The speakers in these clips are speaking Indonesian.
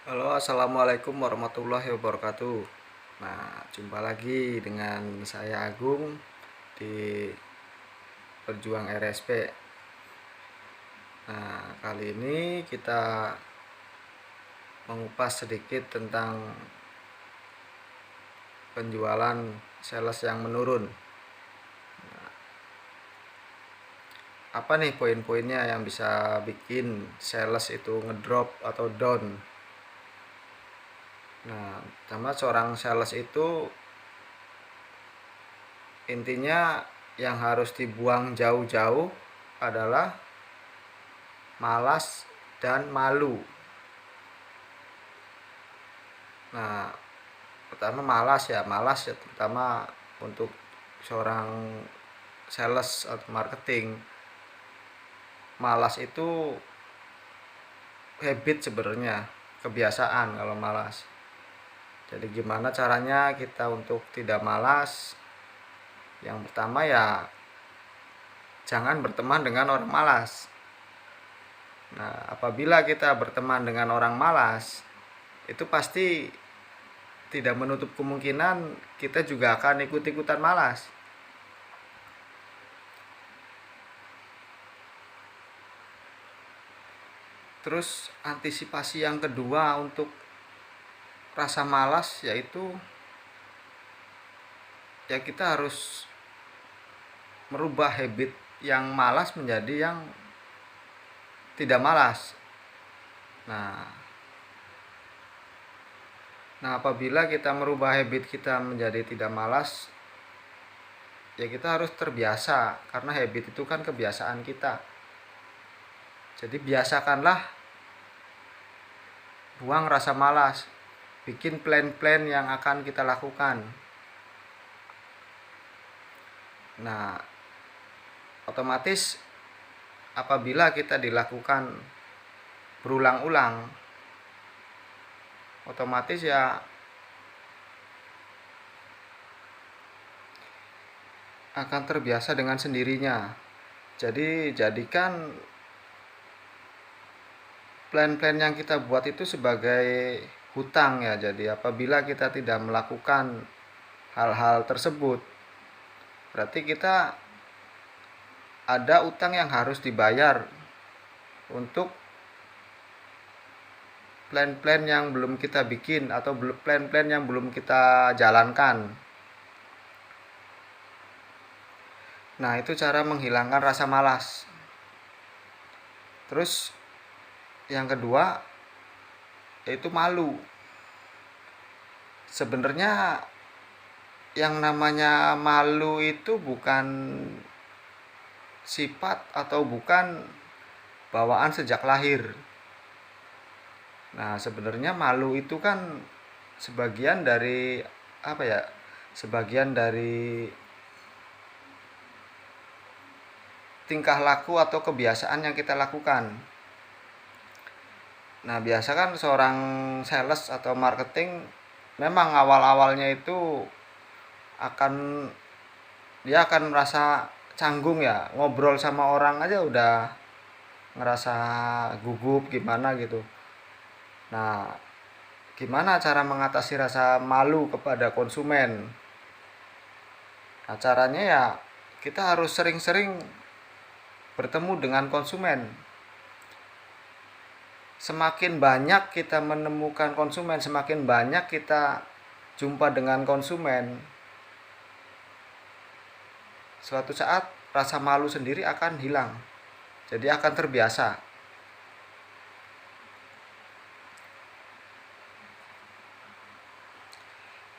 Halo, assalamualaikum warahmatullahi wabarakatuh. Nah, jumpa lagi dengan saya Agung di Perjuang RSP. Nah, kali ini kita mengupas sedikit tentang penjualan sales yang menurun. Apa nih poin-poinnya yang bisa bikin sales itu ngedrop atau down? Nah, sama seorang sales itu intinya yang harus dibuang jauh-jauh adalah malas dan malu. Nah, pertama malas ya terutama untuk seorang sales atau marketing. Malas itu habit sebenarnya, kebiasaan kalau malas. Jadi gimana caranya kita untuk tidak malas? Yang pertama ya jangan berteman dengan orang malas. Nah, apabila kita berteman dengan orang malas, itu pasti tidak menutup kemungkinan kita juga akan ikut-ikutan malas. Terus antisipasi yang kedua untuk rasa malas yaitu ya kita harus merubah habit yang malas menjadi yang tidak malas. Nah, apabila kita merubah habit kita menjadi tidak malas, ya kita harus terbiasa karena habit itu kan kebiasaan kita. Jadi biasakanlah buang rasa malas, bikin plan-plan yang akan kita lakukan. Nah, otomatis apabila kita dilakukan berulang-ulang, otomatis ya akan terbiasa dengan sendirinya. Jadi jadikan plan-plan yang kita buat itu sebagai hutang ya. Jadi apabila kita tidak melakukan hal-hal tersebut, berarti kita ada utang yang harus dibayar untuk plan-plan yang belum kita bikin atau plan-plan yang belum kita jalankan. Nah, itu cara menghilangkan rasa malas. Terus yang kedua yaitu malu. Sebenarnya yang namanya malu itu bukan sifat atau bukan bawaan sejak lahir. Nah, sebenarnya malu itu kan sebagian dari apa ya? Sebagian dari tingkah laku atau kebiasaan yang kita lakukan. Nah, biasa kan seorang sales atau marketing memang awal-awalnya itu akan dia akan merasa canggung ya, ngobrol sama orang aja udah ngerasa gugup gimana gitu. Nah, gimana cara mengatasi rasa malu kepada konsumen? Nah, caranya ya kita harus sering-sering bertemu dengan konsumen. Semakin banyak kita menemukan konsumen, semakin banyak kita jumpa dengan konsumen, suatu saat rasa malu sendiri akan hilang. Jadi akan terbiasa.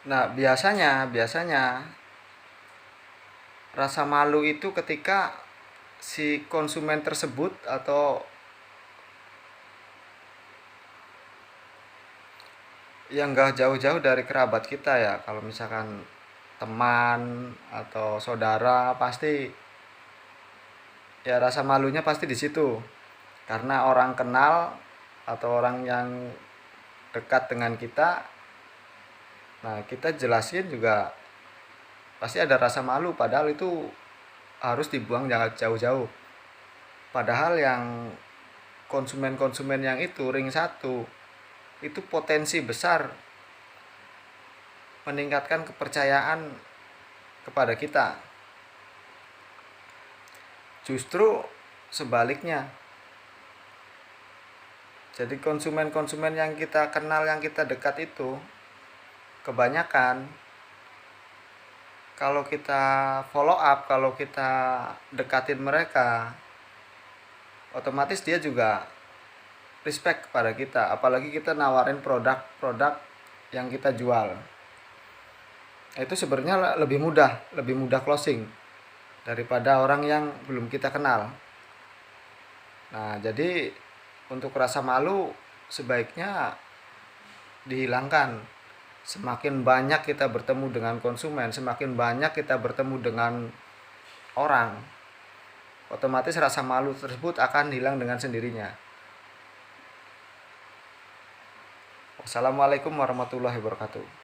Nah, biasanya rasa malu itu ketika si konsumen tersebut atau yang gak jauh-jauh dari kerabat kita ya, kalau misalkan teman atau saudara, pasti ya rasa malunya pasti di situ. Karena orang kenal atau orang yang dekat dengan kita, nah kita jelasin juga pasti ada rasa malu, padahal itu harus dibuang jangan jauh-jauh. Padahal yang konsumen-konsumen yang itu ring satu itu potensi besar meningkatkan kepercayaan kepada kita. Justru sebaliknya. Jadi konsumen-konsumen yang kita kenal, yang kita dekat itu, kebanyakan kalau kita follow up, kalau kita dekatin mereka, otomatis dia juga respect kepada kita. Apalagi kita nawarin produk-produk yang kita jual. Itu sebenarnya lebih mudah closing daripada orang yang belum kita kenal. Nah, jadi untuk rasa malu sebaiknya dihilangkan. Semakin banyak kita bertemu dengan konsumen, semakin banyak kita bertemu dengan orang, otomatis rasa malu tersebut akan hilang dengan sendirinya. Wassalamualaikum warahmatullahi wabarakatuh.